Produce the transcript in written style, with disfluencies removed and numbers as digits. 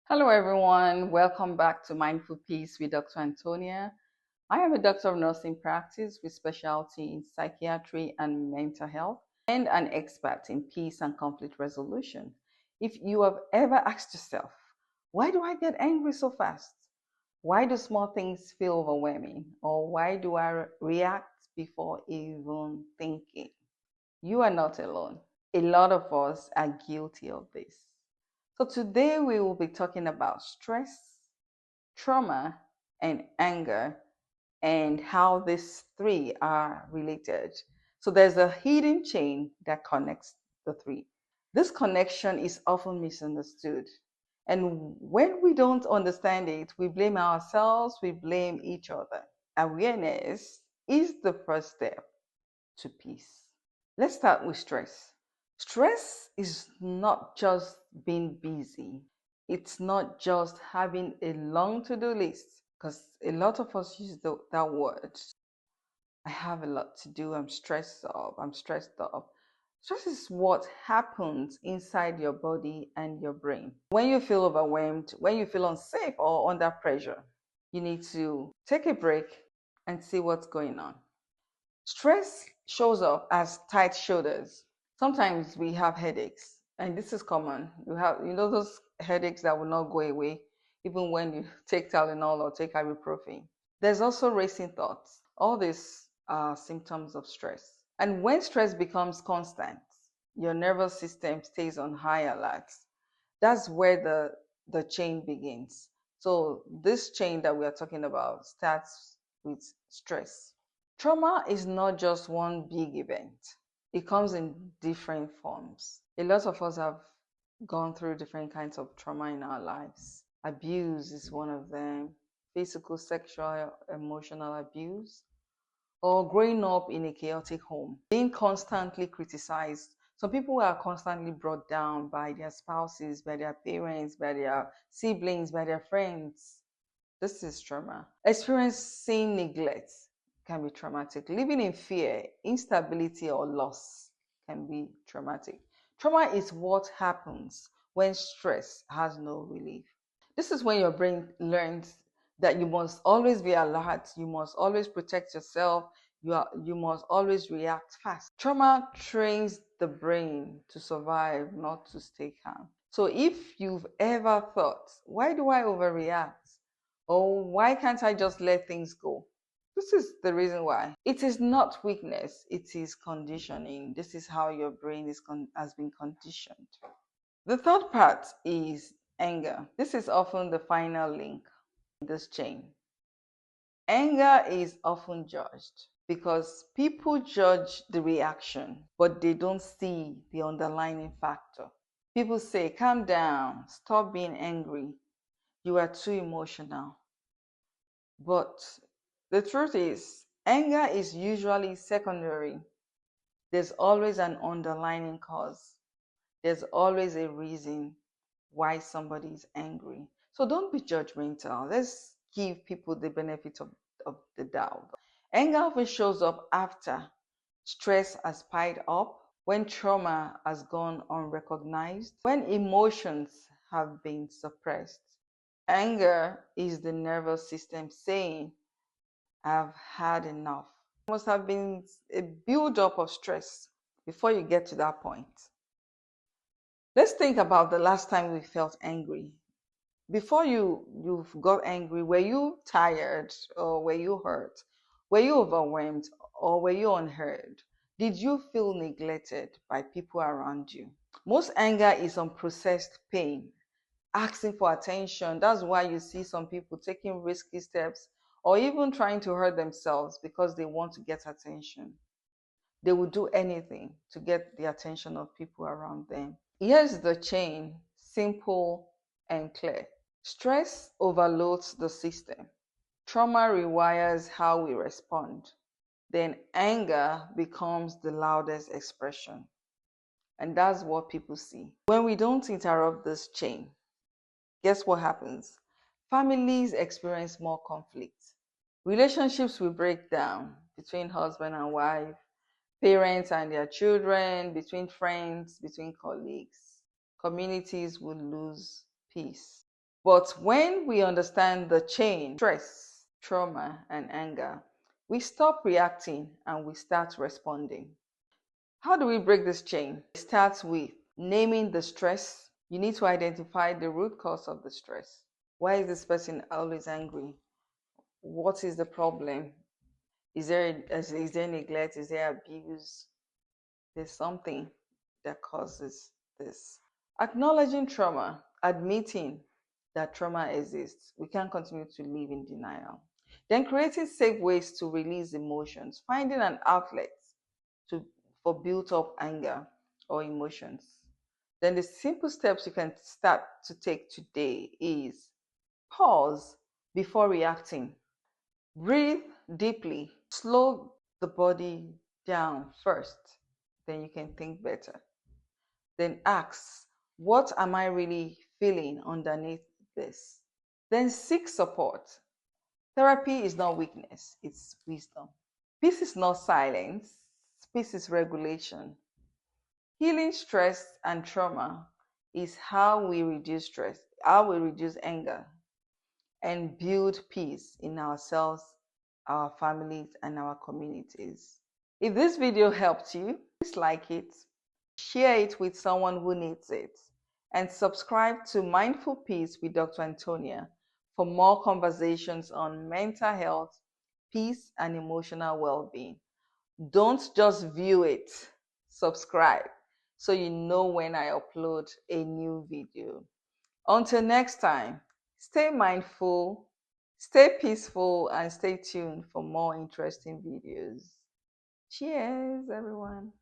Hello, everyone. Welcome back to Mindful Peace with Dr. Antonia. I am a doctor of nursing practice with specialty in psychiatry and mental health and an expert in peace and conflict resolution. If you have ever asked yourself, why do I get angry so fast? Why do small things feel overwhelming? Or why do I react before even thinking? You are not alone. A lot of us are guilty of this. So today we will be talking about stress, trauma, and anger and how these three are related. So there's a hidden chain that connects the three. This connection is often misunderstood. And when we don't understand it, we blame ourselves, we blame each other. Awareness is the first step to peace. Let's start with stress. Stress is not just being busy, it's not just having a long to do list, because a lot of us use that word. I have a lot to do, I'm stressed up, I'm stressed up. Stress is what happens inside your body and your brain. When you feel overwhelmed, when you feel unsafe or under pressure, you need to take a break and see what's going on. Stress shows up as tight shoulders. Sometimes we have headaches, and this is common. You have those headaches that will not go away even when you take Tylenol or take ibuprofen. There's also racing thoughts. All these are symptoms of stress. And when stress becomes constant, your nervous system stays on high alert. That's where the chain begins. So this chain that we are talking about starts with stress. Trauma is not just one big event. It comes in different forms. A lot of us have gone through different kinds of trauma in our lives. Abuse is one of them, physical, sexual, emotional abuse, or growing up in a chaotic home, being constantly criticized. Some people are constantly brought down by their spouses, by their parents, by their siblings, by their friends. This is trauma. Experiencing neglect can be traumatic. Living in fear, instability, or loss can be traumatic. Trauma is what happens when stress has no relief. This is when your brain learns that you must always be alert, you must always protect yourself, you must always react fast. Trauma trains the brain to survive, not to stay calm. So if you've ever thought, why do I overreact? Or why can't I just let things go? This is the reason why. It is not weakness, it is conditioning. This is how your brain has been conditioned. The third part is anger. This is often the final link in this chain. Anger is often judged because people judge the reaction, but they don't see the underlying factor. People say, calm down, stop being angry, you are too emotional. But the truth is, anger is usually secondary. There's always an underlying cause. There's always a reason why somebody is angry. So don't be judgmental. Let's give people the benefit of the doubt. Anger often shows up after stress has piled up, when trauma has gone unrecognized, when emotions have been suppressed. Anger is the nervous system saying, I've had enough. It must have been a build-up of stress before you get to that point. Let's think about the last time we felt angry. Before you got angry, were you tired or were you hurt? Were you overwhelmed or were you unheard? Did you feel neglected by people around you? Most anger is unprocessed pain, asking for attention. That's why you see some people taking risky steps or even trying to hurt themselves because they want to get attention. They will do anything to get the attention of people around them. Here's the chain, simple and clear. Stress overloads the system. Trauma rewires how we respond. Then anger becomes the loudest expression. And that's what people see. When we don't interrupt this chain, guess what happens? Families experience more conflict. Relationships will break down between husband and wife, parents and their children, between friends, between colleagues. Communities will lose peace. But when we understand the chain, stress, trauma, and anger, we stop reacting and we start responding. How do we break this chain? It starts with naming the stress. You need to identify the root cause of the stress. Why is this person always angry? What is the problem? Is there neglect? Is there abuse? There's something that causes this. Acknowledging trauma, admitting that trauma exists. We can't continue to live in denial. Then creating safe ways to release emotions, finding an outlet to for built up anger or emotions. Then the simple steps you can start to take today is pause before reacting. Breathe deeply. Slow the body down first. Then you can think better. Then ask, what am I really feeling underneath this? Then seek support. Therapy is not weakness, it's wisdom. Peace is not silence, peace is regulation. Healing stress and trauma is how we reduce stress, how we reduce anger, and build peace in ourselves, our families, and our communities. If this video helped you, please like it, share it with someone who needs it, and subscribe to Mindful Peace with Dr. Antonia for more conversations on mental health, peace, and emotional well-being. Don't just view it, subscribe so you know when I upload a new video. Until next time, stay mindful, stay peaceful, and stay tuned for more interesting videos. Cheers, everyone.